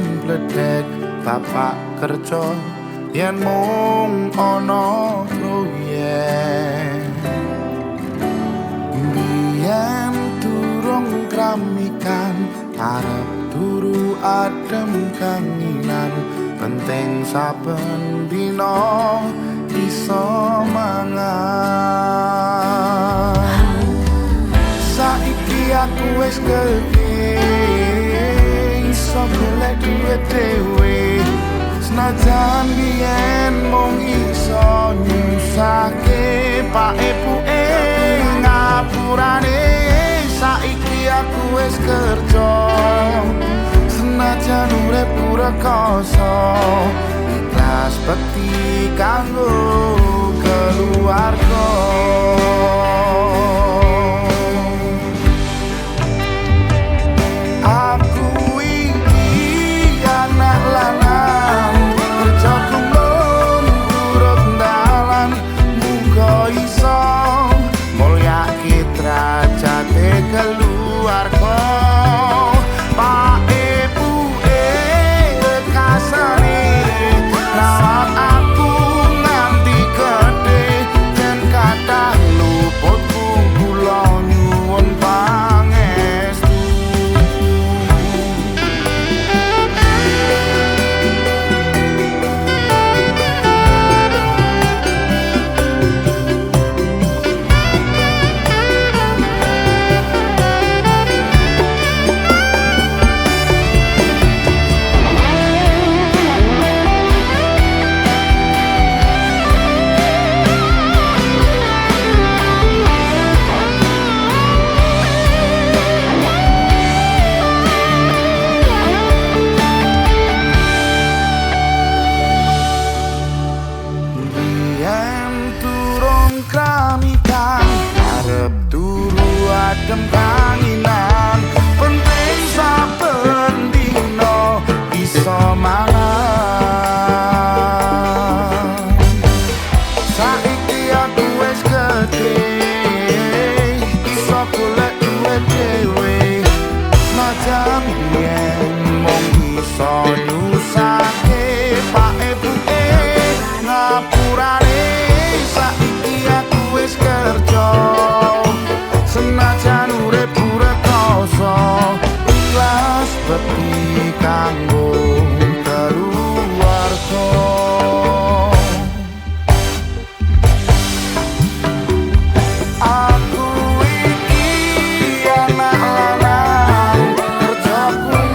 yen bledek bapak kerja yen mung ana proyek biyen durung kramikan arep turu adem kanginan penting saben dina iso mangan saiki aku wis gedhe iso golek duit dhewe senajan biyen mung iso nyusahke pak epuke ngapurane saiki aku wis kerja senajan urip rekoso ikhlas bekti kanggo keluarga aku iki anak lanang kerja kumpul urut dalan muga iso mulyake derajate keluarga adem kanginan penting saben dina iso mangan saiki aku wis gedhe iso golek duit dhewe senajan yen mung iso nyusahke pak epuke ngapurane saiki aku wis kerja senajan urip rekoso ikhlas bekti kanggo keluarga aku iki anak lanang kerja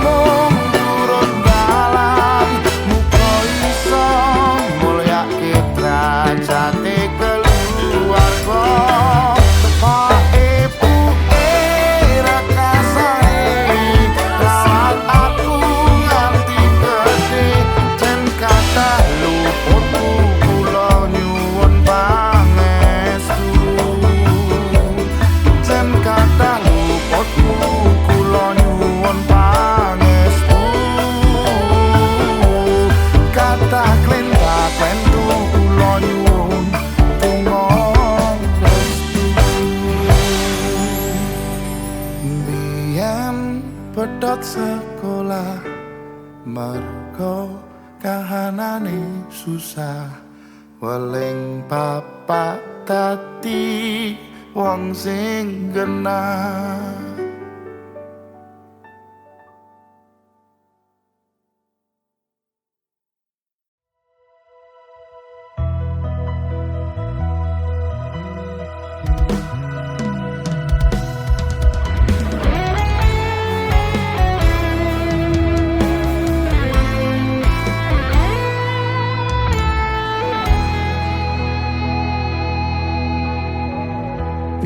mung turun dalan muga iso mulyake derajate keluarga pedhot sekolah mergo kahanane susah weling bapak dadi wong sing genah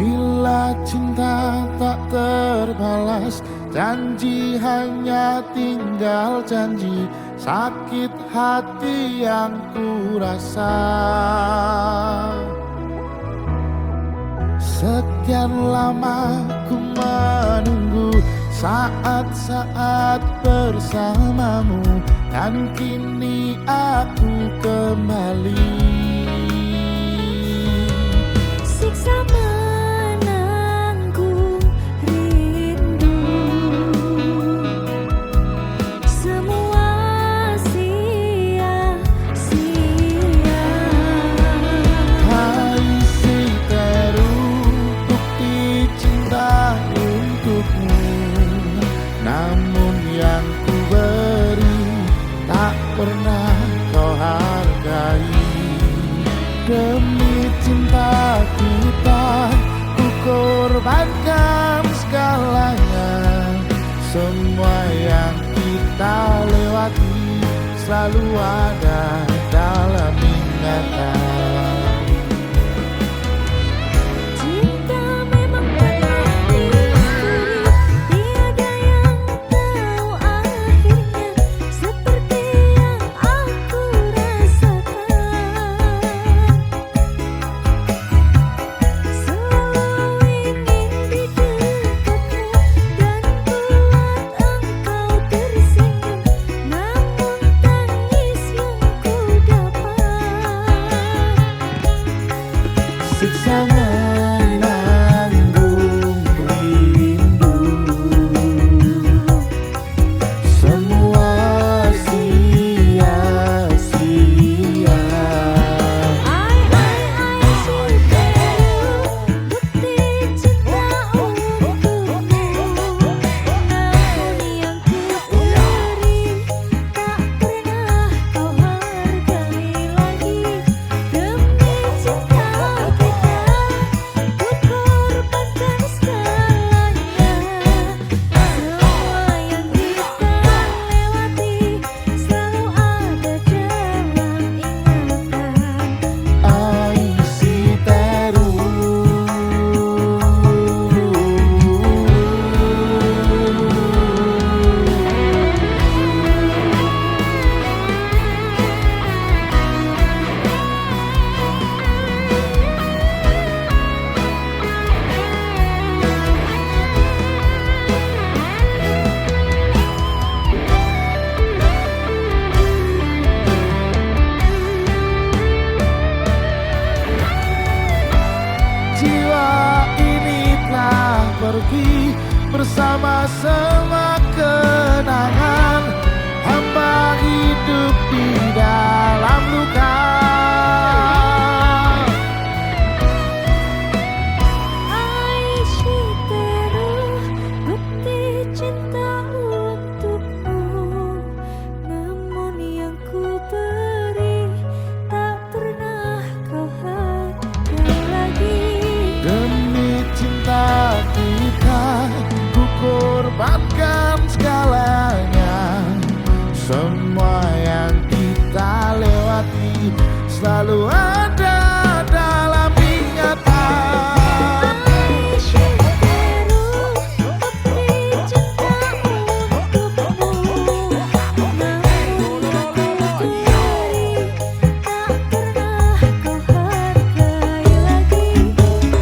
bila cinta tak terbalas janji hanya tinggal janji sakit hati yang ku rasa sekian lama ku menunggu saat-saat bersamamu dan kini aku kembali siksa menanggung rindu semua selalu ada dalam ingatan. Cinta memang pernah misteri, tiada yang tahu akhirnya, seperti yang aku rasakan. Selalu ingin di dekatmu dan buat engkau tersenyum, namun tangis yang ku dapat Siksa menanggung rindu, semua sia-sia. Ai cintaku, bukti cinta untukmu, namun yang ku beri tak pernah kau hargai lagi. Demi cinta kita, ku korbankan segalanya. Semua yang kita lewati selalu ada dalam ingatan. Ai Siteru. Jiwa ini telah pergi bersama semua kenangan. Hamba hidup di dalam luka. Ai Siteru, bukti cinta untukmu, namun yang ku beri tak pernah kau hargai lagi. Demi cinta kita, ku korbankan segalanya. Semua yang kita lewati selalu ada dalam ingatan. Ai Siteru, bukti cinta untukmu, namun yang ku beri tak pernah kau hargai lagi.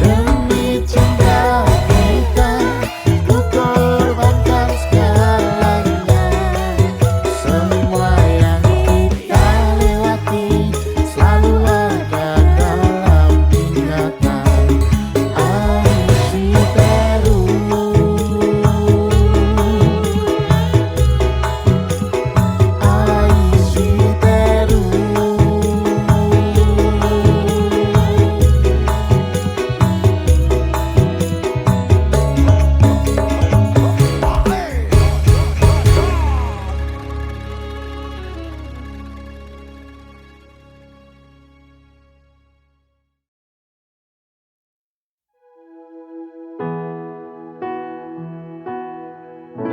Demi cinta kita, ku korbankan segalanya. Semua yang kita lewati selalu ada dalam ingatan. Ai Siteru. Ai Siteru.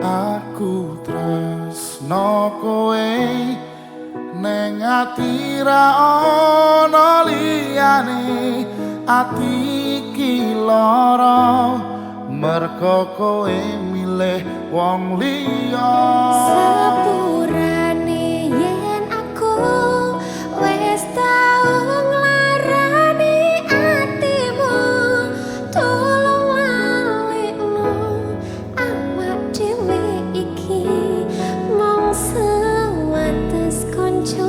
Aku tresno kowe neng ati ra ono liyane. Ati iki lara merko kowe milih wong liya. Sepurane yen aku wis tau nglarani atimu, tolong lalekno awak dhewe iki mung sewates kanca.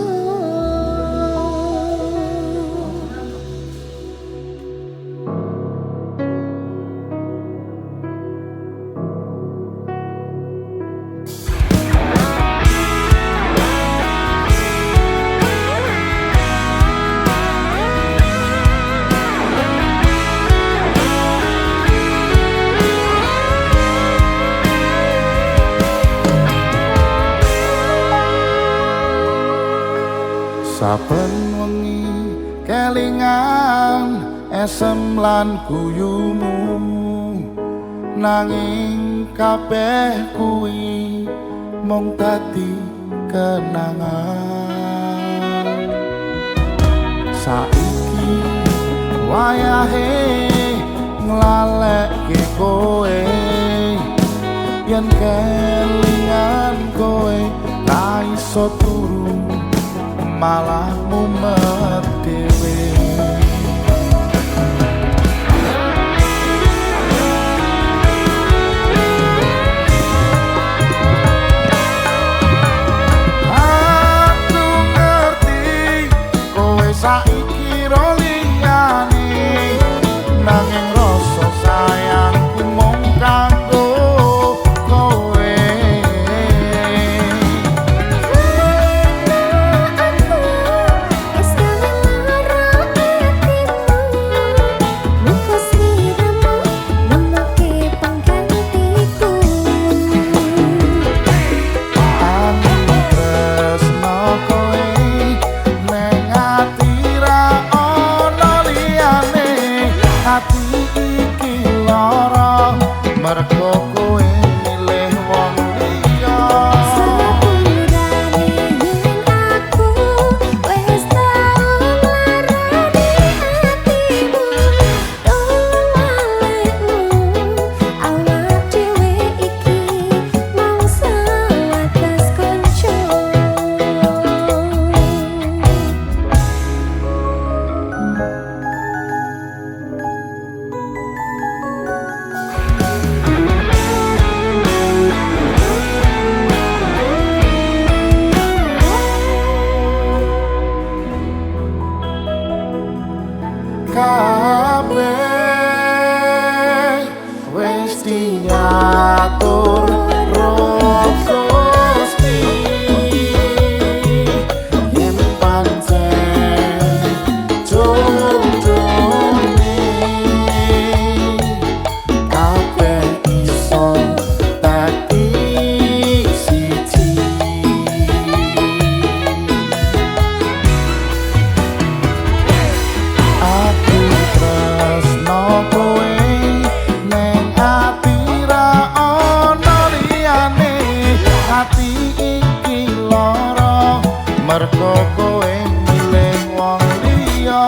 Saben wengi kelingan esem lan guyumu, nanging kabeh kuwi mung dadi kenangan. Saiki wayahe nglaleke kowe, yen kelingan kowe ra iso turu malah mumet dhewe. Aku ngerti kowe saiki ro liyane, nanging rasa sayangku mung kanggo kowe. Mergo kowe milih wong liya. Sepurane yen aku wis tau nglarani atimu, tolong walekno awak dhewe iki mung sewates kanca. Kabeh wis diatur Roh Gusti, yen pancen jodohne kabeh iso dadi siji. Aku tresno kowe neng ati ra ono liyane, ati iki lara mergo kowe milih wong liya.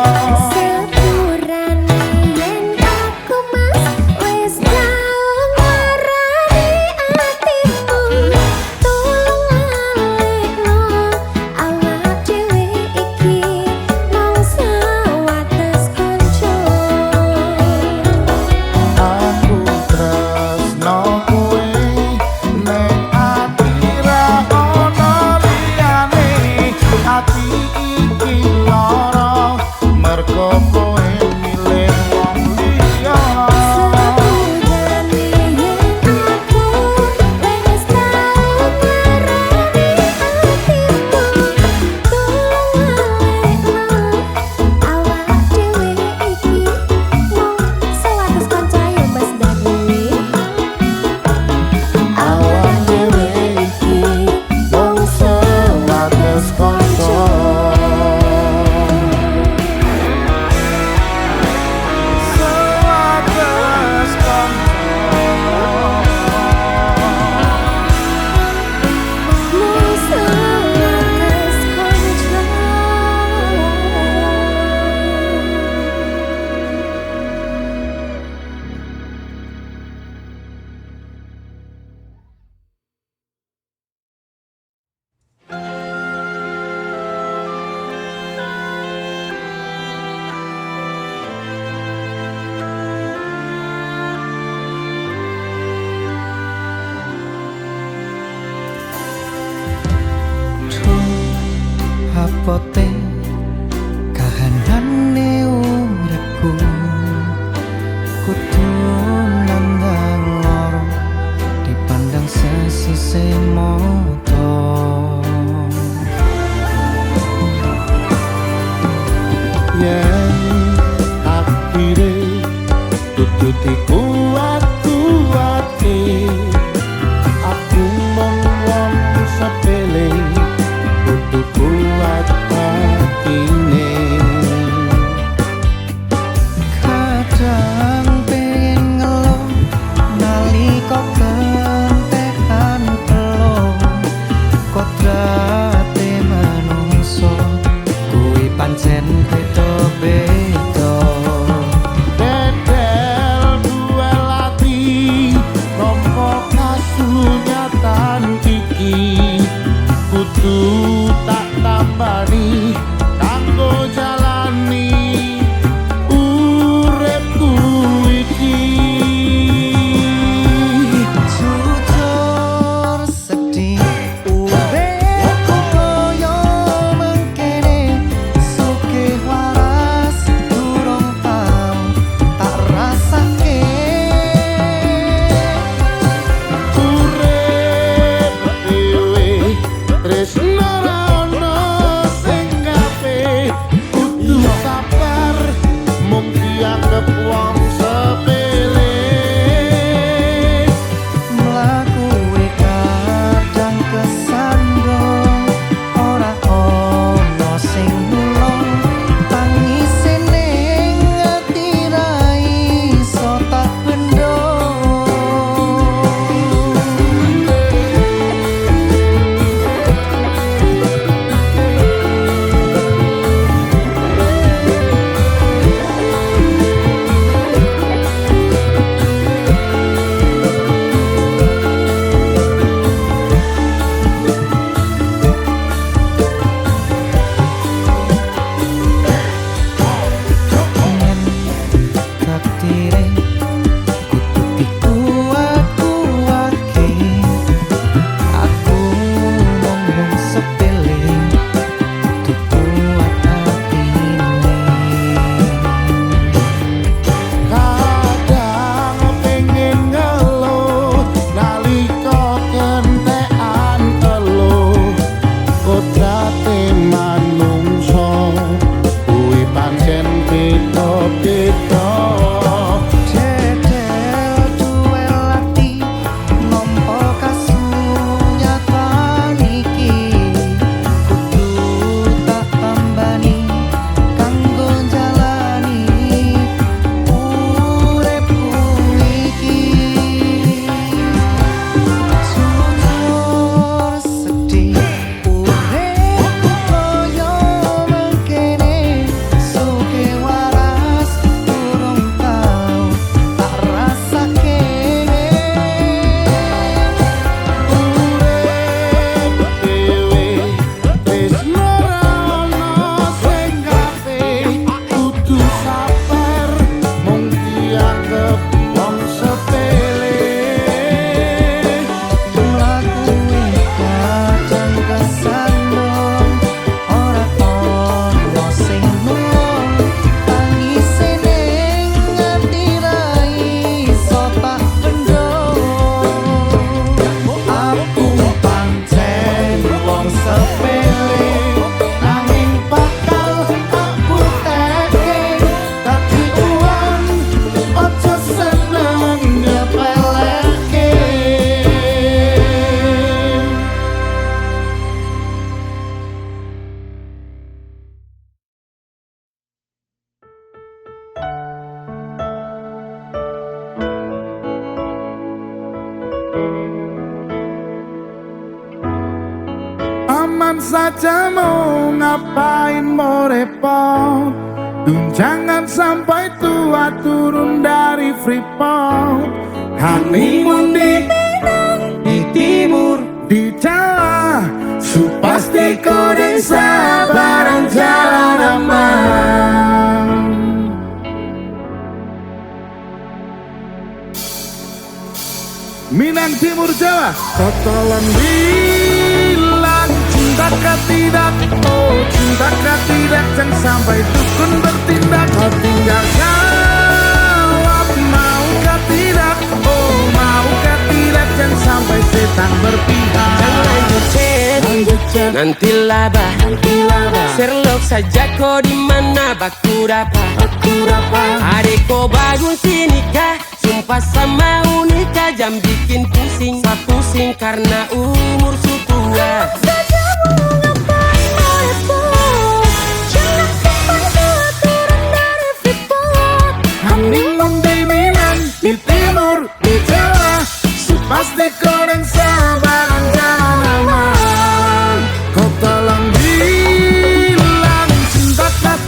Sepurane yen aku mas wis tau nglarani atimu, tolong walekno awak dhewe iki mung sewates kanca. Aku tresno kowe neng ati ra ono liyane, ati iki lara mergo kowe milih wong liya. Sepurane yen aku wis tau nglarani atimu, tolong walekno awak dhewe iki mung sewates kanca ya Mas Dani. Awak dhewe iki mung sewates kanca. Sewates kanca. Mung sewates kanca. Apote kahanane uripku kudu nandang loro dipandang sesise moto. Yen akhire tututi kuat-kuate, aku mung wong sepele kudu kuat atine. Kadang pengen ngeluh nalika kentekan telo kodrat pancen beda-beda. Dedel duel ati Rompo kasunyatan iki Kudu tak tambani Kanggo jalani uripku iki Jujur sedih uripku koyo mengkene sugih waras durung tau tak rasake urip dhewe tresno ra ono sing gawe kudu sabar mung dianggep wong sepele mlakuwe kadang kesandung ora ono sing nulung tangise ning ati ra iso tak bendung. Kaptire kudu dikuat-kuatke aku ngomong sepele kudu kuat atine kadang pengen ngeluh nalika kentekan eluh kodrate manungsa kuwi pancen beda-beda Dedel duel ati nampa kasunyatan iki kudu tak tambani kanggo jalani uripku iki jujur sedih uripku koyo mengkene sugih waras durung tau tak rasake urip dhewe tresno ra ono sing gawe kudu sabar mung dianggep wong sepele mlakuwe kadang kesandung ora ono sing nulung tangise ning ati ra iso tak bendung. Aku pancen wong sepele nanging bakal aku teke dadi uang ojo seneng nyepeleke. Aman saja mau ngapain mau repot Tunjangan sampai tua turun dari Freeport Honeymoon di timur di Jawa Su pasti kode sabaran jalan aman Minang Timur Jawa kau tolong bilang cintakah tidak oh cintakah tidak jangan sampai dukun bertindak kau tinggal jawab maukah tidak oh maukah tidak jangan sampai setan berpihak Jangan lanjut chat, nanti laba Sherlock saja kau di mana baku dapat Adekku bangun sini kah Sumpah sama unika jam bikin pusing Saya pusing karena umur su tua Saja mau ngapain mau repot Jangan sampai tua turun dari Freeport Honeymoon di Minang di timur di Jawa Su pasti kau dan sabaran jalan aman Kau tolong bilang cintakah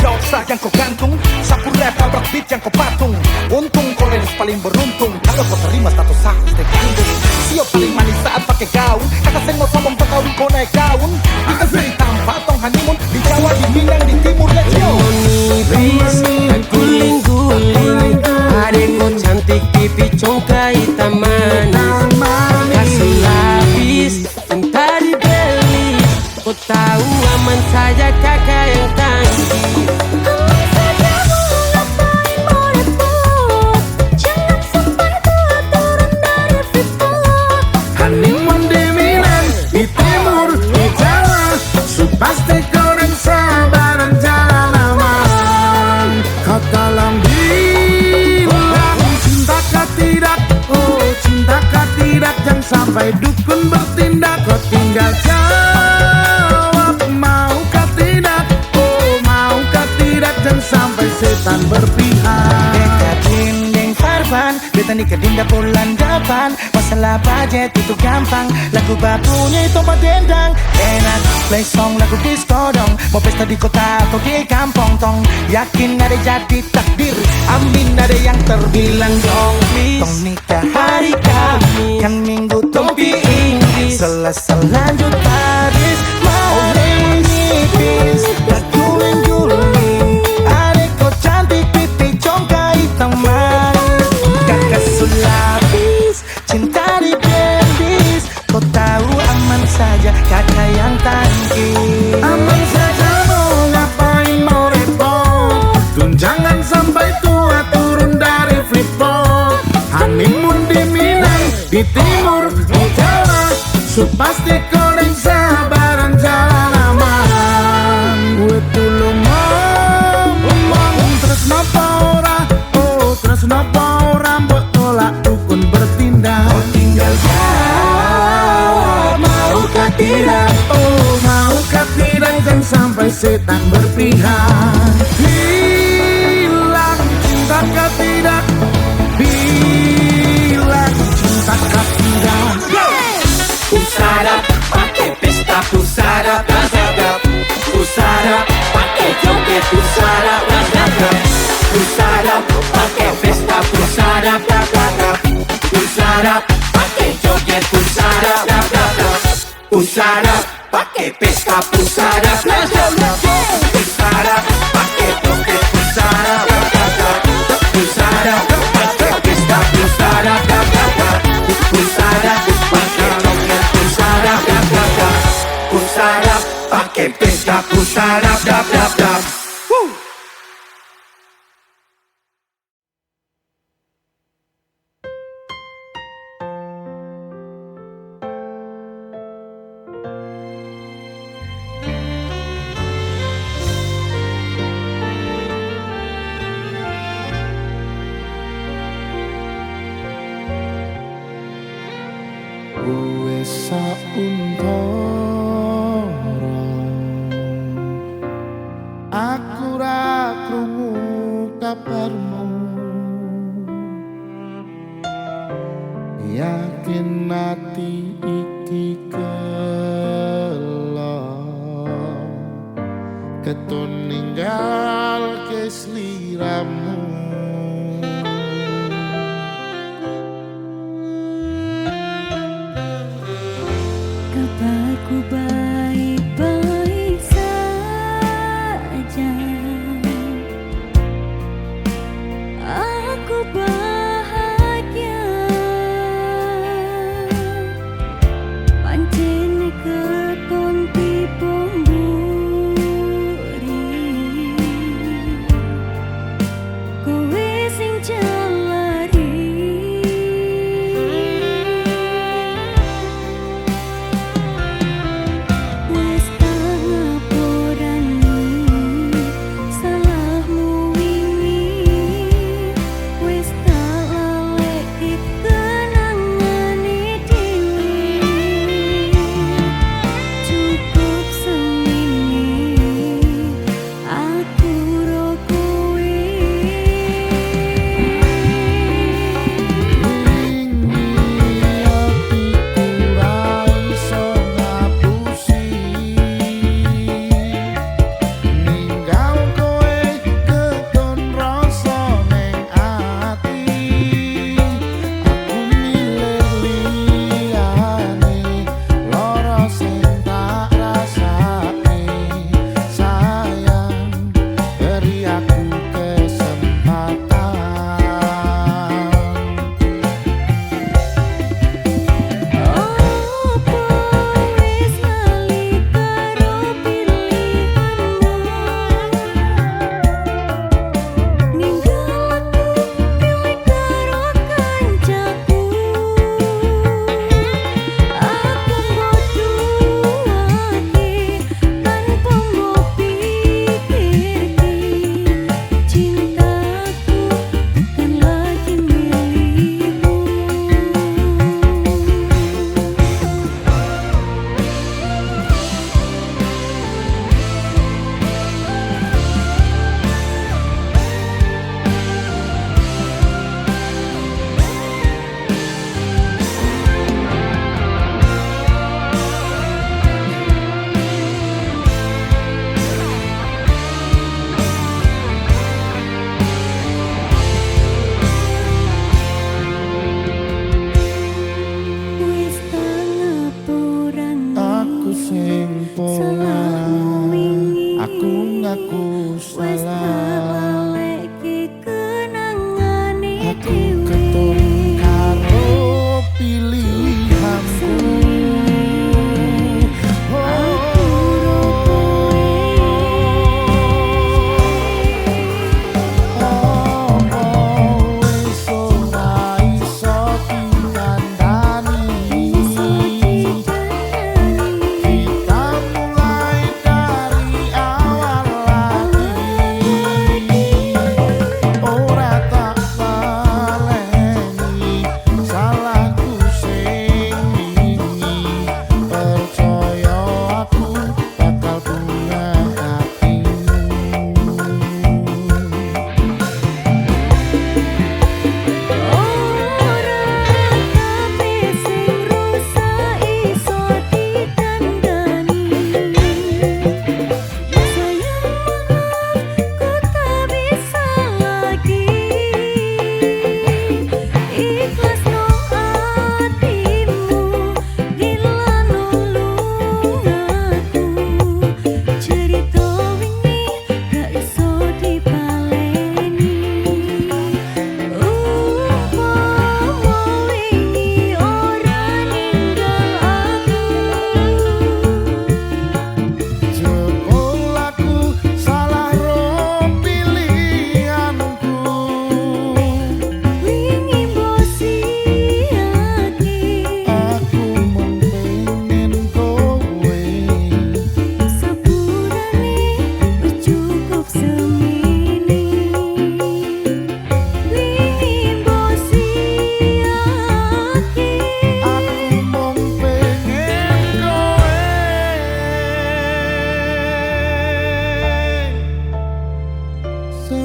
dosa yang kau gantung, sapu rap tabrak beat yang kau patung. Untung kau ladies paling beruntung kalau kau terima status aku stay kundus. Sio paling manis saat pakai gaun, kata sen mau sombong petahun kau naik daun. Kita seri tanpa tong honeymoon di Jawa, di Minang, di Timur, let's go. Nipis dan guling-guling, adekku cantik pipi congkai hitam manis. Kasih lapis cinta dibeli, kau tahu aman saja kakak yang tangki. Aman saja mau ngapain mau repot, jangan sampai tua turun dari freeport. Honeymoon di Minang, di Timur, di Jawa, pasti goreng sabaran jalan aman. Katalah bilang cintakah tidak, oh cintakah tidak, jangan sampai dukun bertindak. Kau tinggal jawab maukah tidak, oh maukah tidak, jangan sampai setan berpihak. Dekat dinding farban, beta nikah dinda bulan depan. Masalah budget itu gampang, lagu bakunya itu dendang. Enak play song lagu disco dong, mau pesta di kota atau di kampung tong. Yakin ada jadi takdir, amin ada yang terbilang dong. Tong nikah hari Kamis, kan minggu tompi Inggris. Selasa lanjut Paris, mau nipis, gak guling-guling. Adek kau cantik pipi congkai hitam manis. Kakak sulapis, cinta di bendis. Kau tahu aman saja kakak yang tangki. Aman saja mau ngapain mau repot, tunjangan sampai tua turun dari freeport. Honeymoon di Minang, di Timur, di Jawa, pasti goreng sabaran jalan aman. Gue tulung ngomong terus napa ora, oh terus napa ora, mbok tolak dukun bertindak. Oh tinggal jawab maukah tidak, oh maukah tidak, jangan sampai setan berpihak. Bilang cintakah tidak, bilang cintakah tidak. Pusara, pakai pesta pusara, razagap. Pusara, pakai joget pusara, razagap. Pusara, pakai pesta pusara, razagap. Pusara, pakai joget pusara, razagap. Pusara, pakai pesta pusara, razagap. Pusara, pakai joget pusara, razagap. Pusara, pakai pesta pusara, razagap. Pusara, pakai joget pusara, razagap. Pusara, pakai pesta pusara, razagap. Gue sauntara, aku ra krungu kabarmu. Yakin ati iki kelo keton ninggal ke sliramu. Kabarku baik-baik saja, aku bahagia. Pancen keton tipomburi,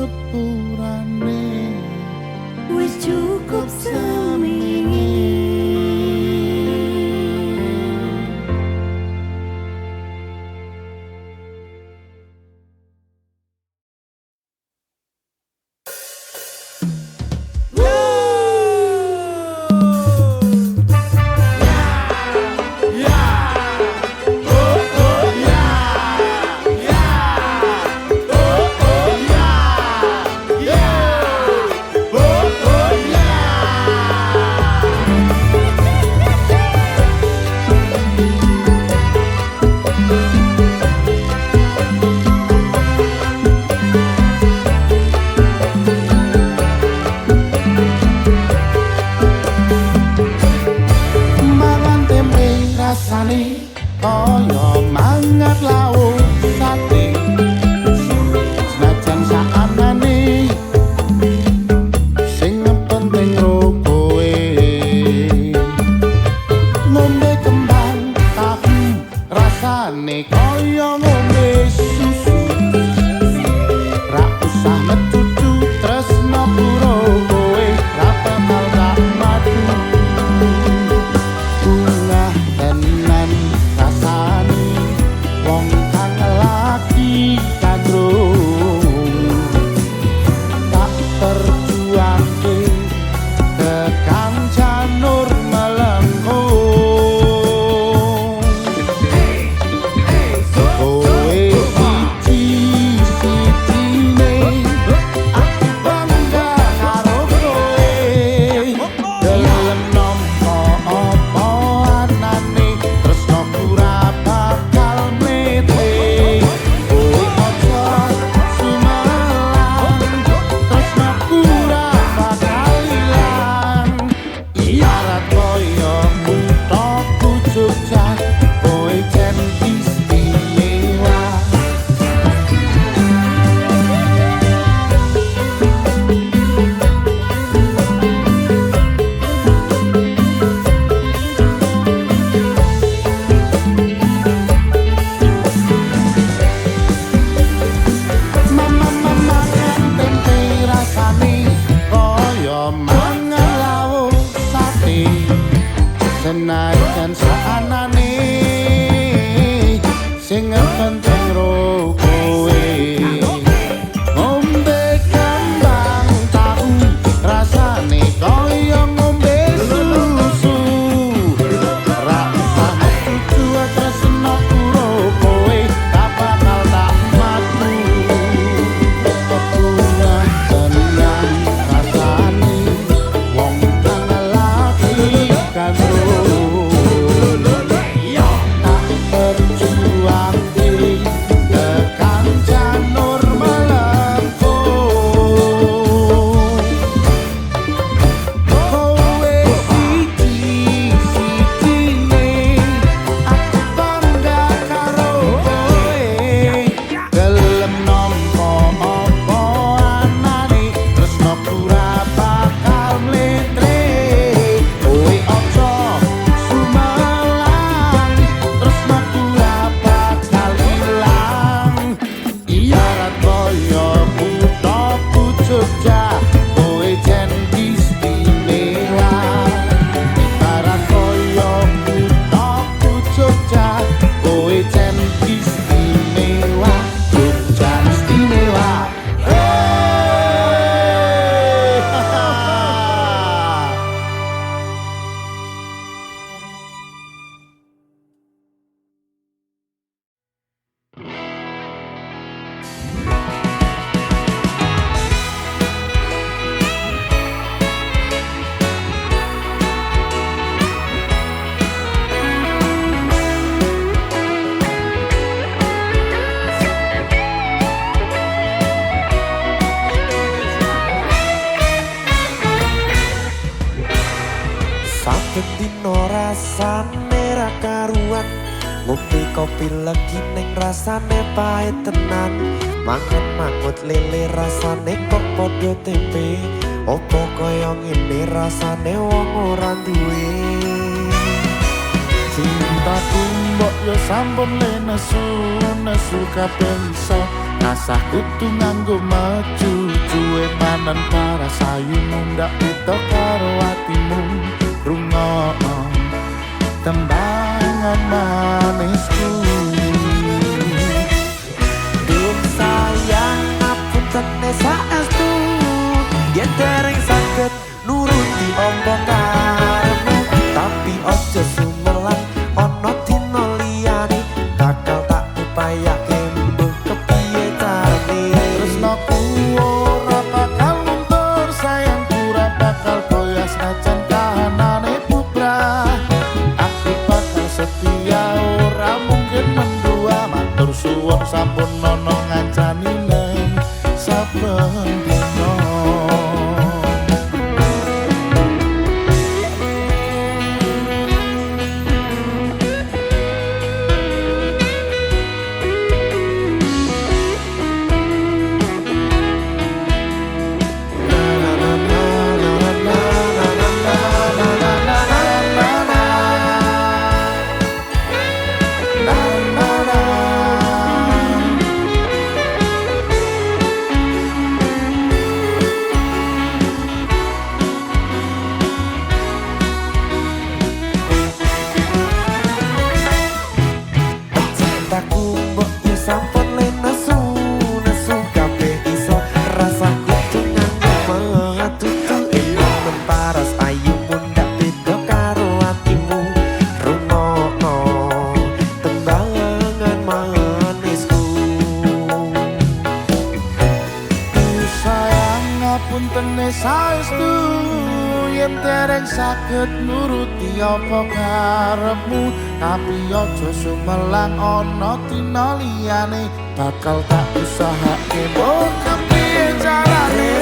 sepurane Wis cukup seminggu. mangan tempe rasane kaya mangan lauk sate senajan sakanane sing penting rokoe ngombe kembang tahu rasane kaya ngombe susu ra usah metutu tresno puro kowe ra bakal tak madu bunga tenan rasane wong kang lagi kandrung tak perjuangke tekan janur melengkung kowe siji-sijine aku bangga karo kowe gelem nampa apa anane tresnoku ra bakal mlete kowe aja sumelang tresnoku ra bakal ilang ibarat koyo kuthaku Jogja kowe jan istimewa. Mama kan tempe rasane kaya mangan lauk sate senajan sakanane sing penting ro kowe ngombe kembang tahu rasane kaya ngombe susu ra usah metu tresno karo kowe tak bakal tak matu bunga tenan rasane wong kang lagi kandrung tak perjuangke tekan janur melengkung kowe siji-sijine aku bangga karo kowe gelem nampa apa anane tresnoku ra bakal mletre kowe aja sumelang tresnoku ra bakal ilang ibarat koyo kuthaku Jogja kowe jan istimewa ibarat koyo kuthaku Jogja kowe jan istimewa Jogja istimewa. Saben dino rasane ra karuan ngombe kopi legi ning rasane pahit tenan mangan mangut lele rasane kok padha tempe opo kaya ngene rasane wong ora duwe cintaku mbok yo sampun le nesu kabeh iso Nasah kudu nganggo maju Cuwe manan para sayu mundak itu karo hatimu Rungokno tembangan manisku Duh sayang ngapunten saestu yen dereng saged nuruti apa karepmu tapi aja sumelan ana dina liyane bakal tak upayake mbuh kepiye carane Tresnaku ora bakal luntur sayangku ora bakal goyah senajan kahanane bubrah Aku bakal setia ora mungkin mendua matur suwun sampun nono ngancani neng saben dina Cintaku mbok yo sampun le nesu kabeh iso rasaku nganggo metutu ilmu paras ayu mundak beda karo atimu rungokno tembangan manisku sayang ngapunten saestu yen dereng saged nuruti apa karepmu tapi aja sumelang ana dina liyane bakal tak usahake mbok kepiye carane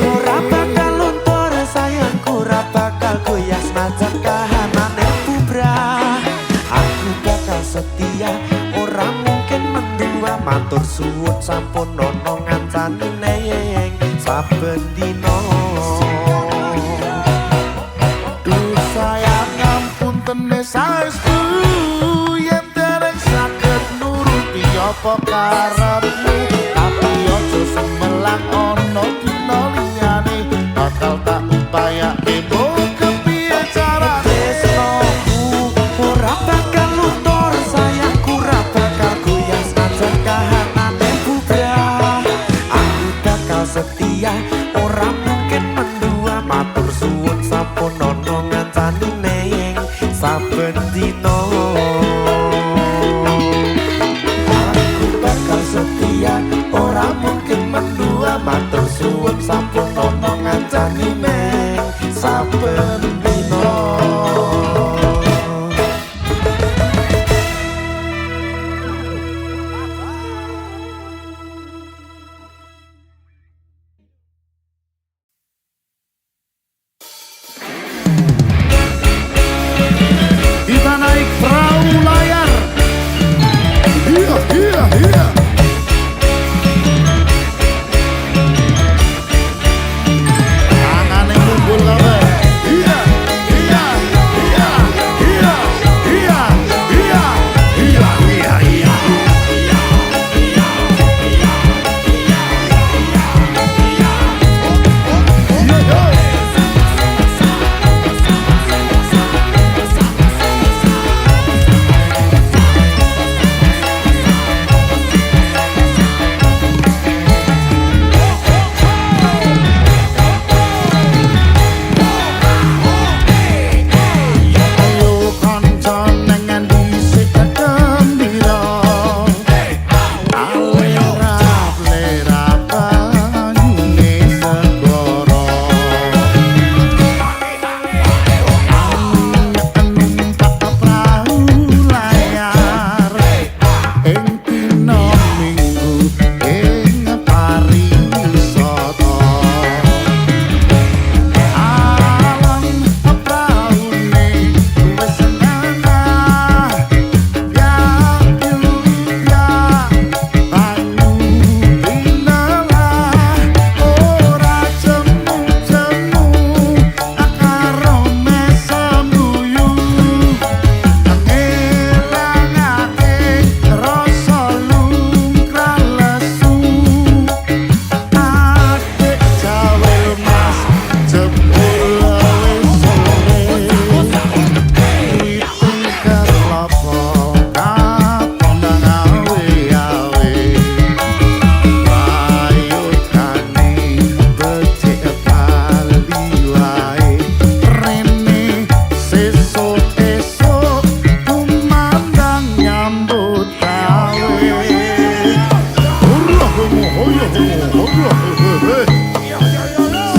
ora bakal luntur sayangku ora bakal goyah senajan kahanane bubrah aku bakal setia ora mungkin mendua matur suwun sampun ono ngancani neng saben dina Duh sayang ngapunten saestu yen dereng saged nuruti apa karepmu tapi aja sumelang ana dina liyane bakal tak upayake mbok kepiye carane tresnoku ora bakal luntur sayangku ora bakal goyah senajan kahanane bubrah aku bakal setia ora mungkin mendua matur suwun sampun ono ngancani neng saben dina aku bakal setia ora mungkin mendua matur suwun sampun ono ngancani neng saben dina Kita naik perahu layar. Iya.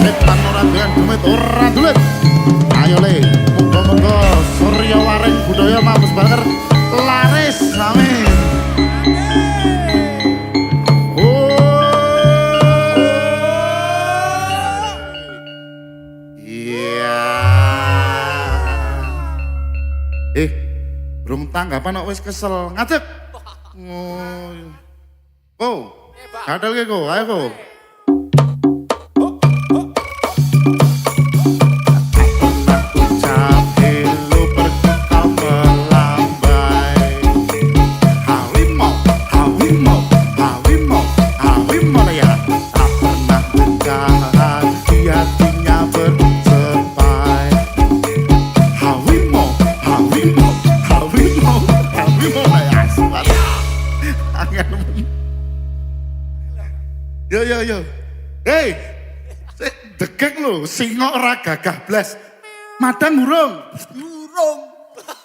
Setan ora doyan demit ora dulit. Ayo le, muga-muga Surya Waring budaya Mabes Banter laris amin. Belum tanggapan kok wis kesel ngadeg. Oh. Kadal ke ko, ayo ko. Yo. Hei, dekek lo, singo ora gagah blas. Madang urung.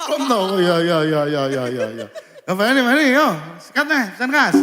Oh no, ya. Apa ini, yo. Sikat nih, pesan kas.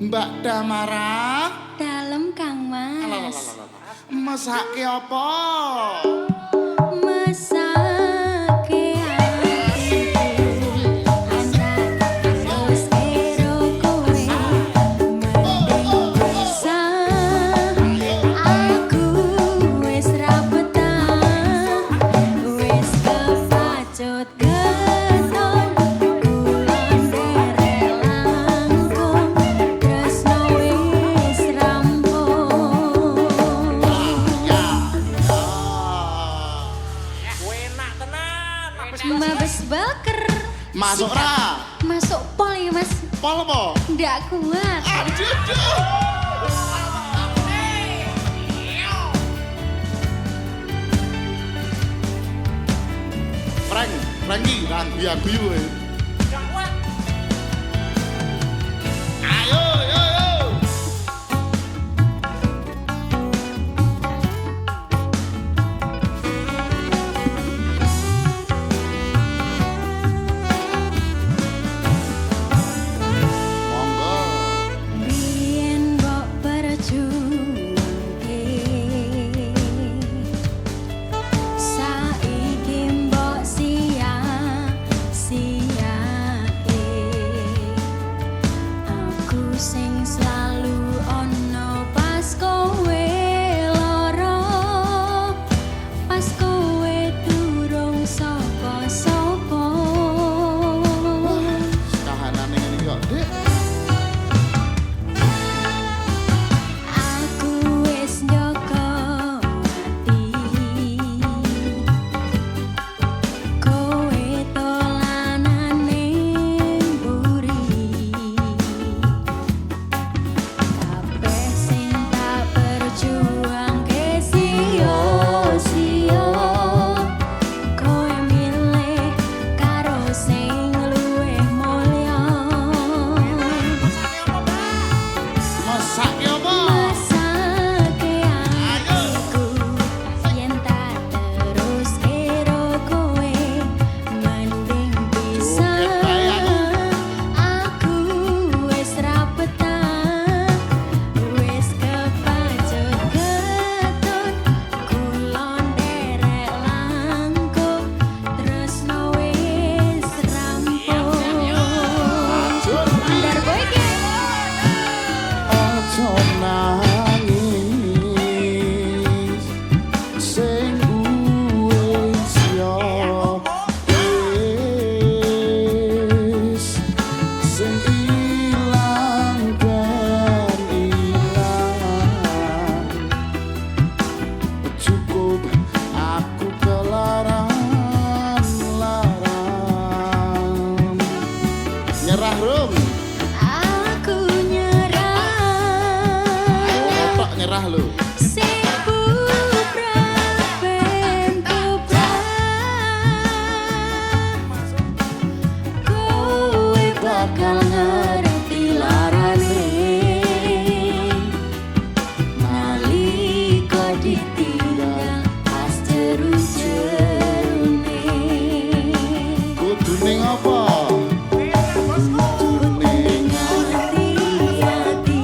Mbak Damara. Dalem Kang Mas. Mesake apa? Mesake atiku antara terus karo kowe mending bisa aku wis ra betah wis kepacut keton kula Pol apa? Nggak kuat. Franky, nanti aku yuk. Ayo, yo, yo. Monggo. Biyen mbok perjuangke, saiki mbok sia-siake. Aku sing selalu ono pas kowe lara, pas kowe durung sapa-sapa. Kahanane ngene kok, Dik. Aku wis njaga ati, kowe dolanane mburi. Kabeh sing tak perjuangke sia-sia, kowe milih karo sing luwih mulya. Masake apa? Masake atiku yen tak terus karo kowe, mending pisah. Aku wis ra betah, wis kepacut ketut, kulon derek langkung, tresno wis rampung. Mandar kowe iki. Aja nangis sing wis yo wis sing ilang ben ilang cukup aku kelaran nyerah rum Aku nyerah, tok nyerah lu sing bubrah ben bubrah. Kowe bakal ngerti larane, nalika ditinggal pas jeru-jerune. kudune apa Ning ati-ati,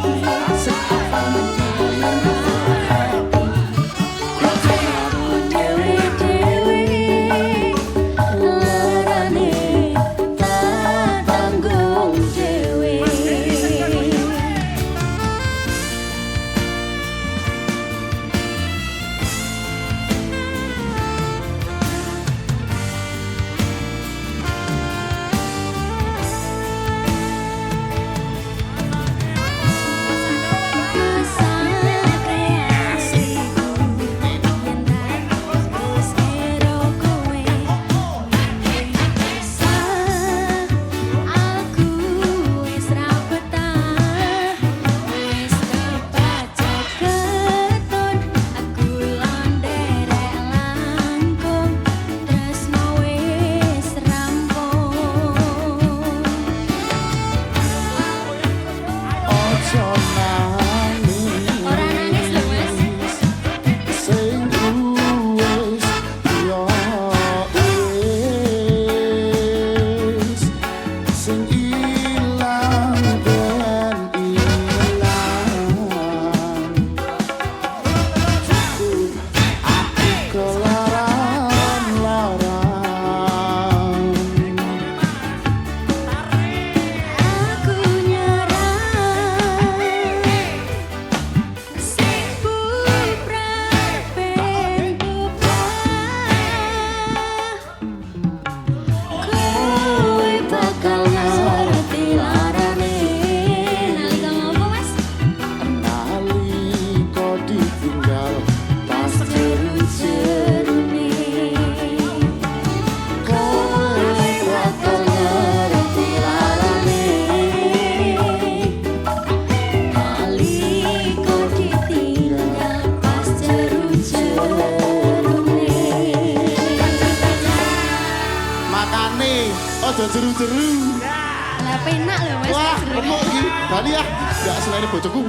jeru-jeru. Lah penak lho Mas. Wah, remuk iki. Bali ya, gak selain bojoku.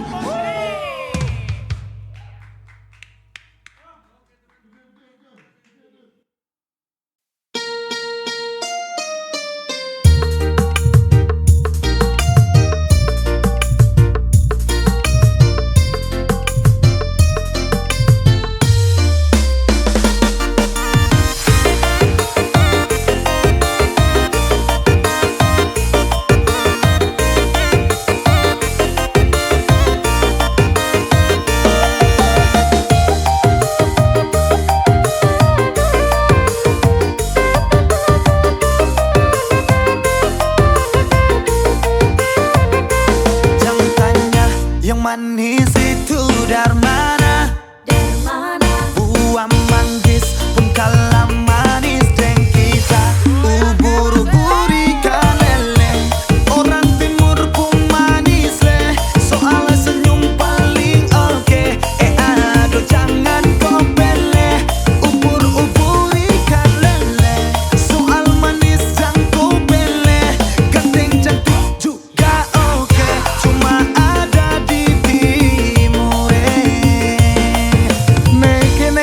Manis itu dari mana? Dari mana? Buah manggis pun kalah manis dengan kita. Ubur-ubur ikan lele, orang timur pun manis le. Soal senyum paling oke. Aduh jangan kau pele. Ubur-ubur ikan lele, soal manis jangan kau pele. Ganteng cantik juga oke, cuma ada di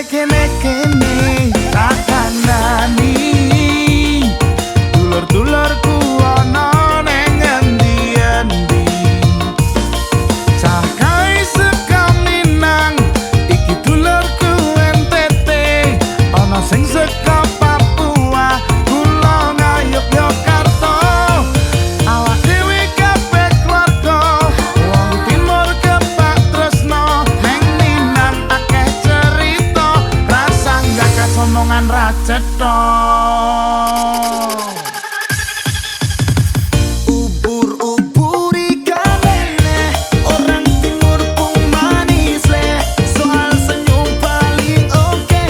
kene takanani dulur-dulurku ana ning endi-endi. Cakai sekaminang iki dulurku NTT, ana sing saka Papua, kula Ngayogyakarta. Awak dhewe kabeh keluarga, wong timur kebak tresno, neng Minang akeh cerita, rasa gagas omongan ra cetha. Ubur-ubur ikan lele, orang timur pun manis le. Soal senyum paling oke.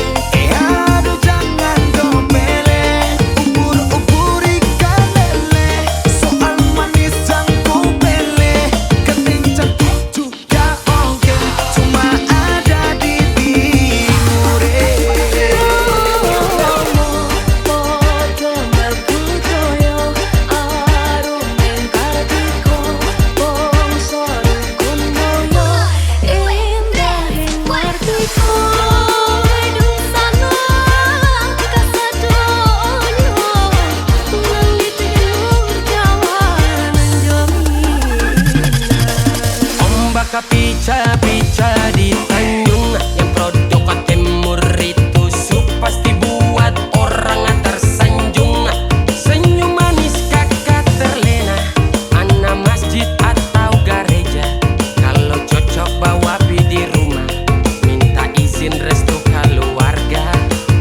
Aduh jangan kau pele. Ubur-ubur ikan lele, soal manis jangan kau pele. Ganteng cantik juga oke, cuma ada di timur. Podo mlebu doyo, arum ning kartiko, bangsa rukun moyo, indah ing martiko. Hidup sana kasadoyo, naliti luhur Jawa menjomin. Ombak pica-pica di Tanjung, yang produk timur itu pasti buat orang tersanjung. Senyum manis kakak terlena, mana masjid atau gereja. Kalau cocok bawa pi di rumah, minta izin restu keluarga.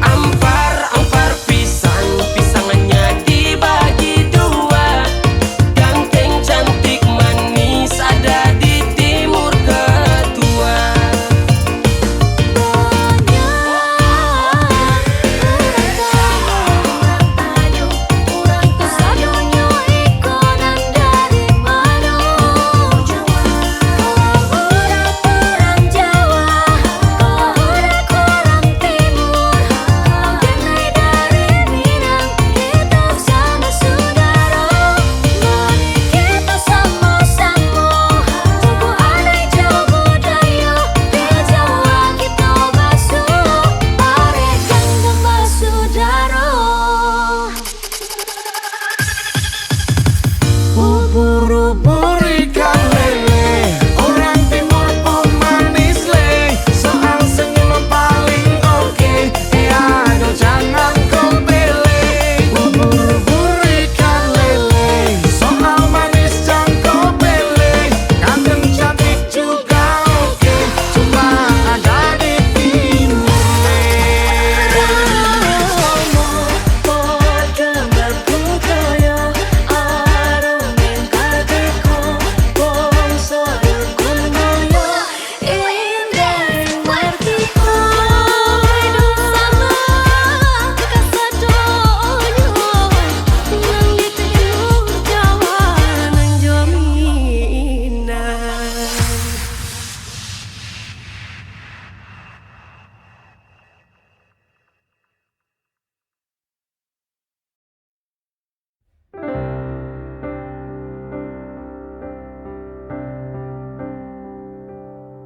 Ampar pisang, pisangannya dibagi dua. Ganteng cantik manis ada di timur ketua.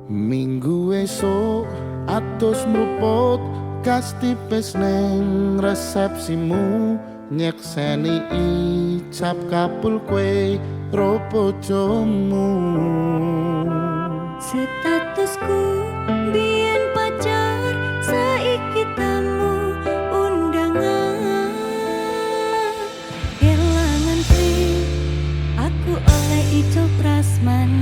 Minggu esuk atus mruput gas tipis neng resepsimu nyekseni ijab kabul kue ro bojomu. Statusku biyen pacar, saiki tamu undangan. Kelangan sih, aku oleh ijo prasmanan.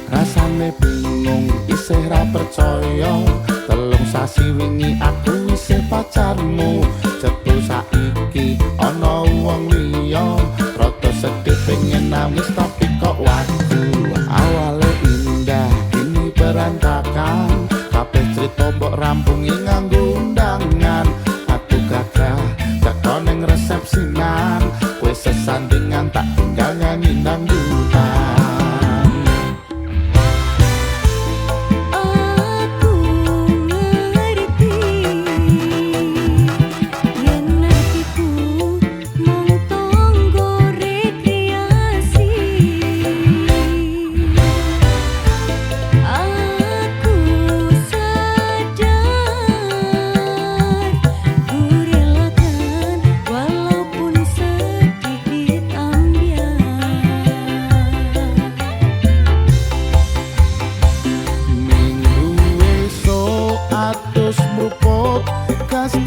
Rasane bingung isih ra percaya, telung sasi wingi aku isih pacarmu. Jebul saiki ana wong liya, rada sedih pengen nangis tapi kok waduh. Awale indah kini berantakan, kabeh crita mbok rampungi nganggo undangan. Aku gagah teko ning resepsinan, kowe sesandingan tak tinggal nyanyi dangdutan.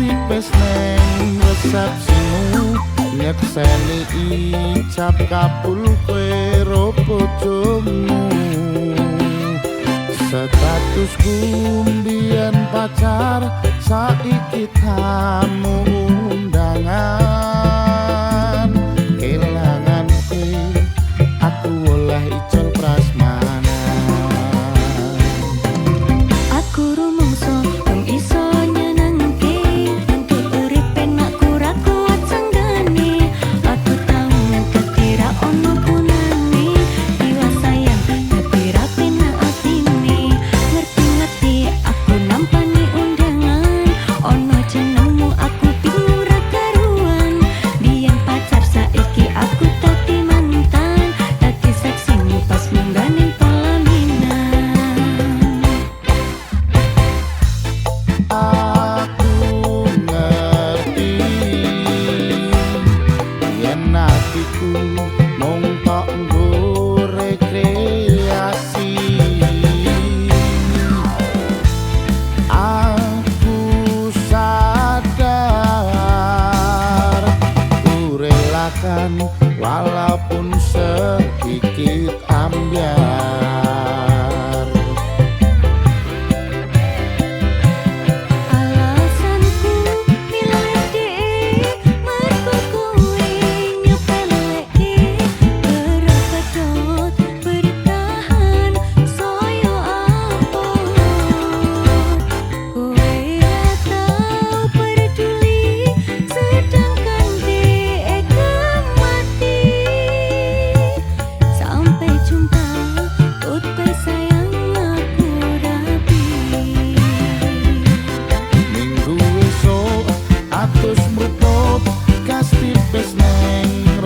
Tipis neng resepsimu nyekseni ijab kabul kowe ro bojomu. Statusku mbiyen pacar, saiki tamu undangan. Kelangan kowe aku oleh ijol prasmanan. Aku rumangsa wong iso mung tok nggo rekreasi. Aku sadar ku relakan walaupun sedikit ambiar.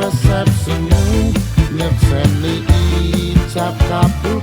Resepsimu nyekseni ijab kabul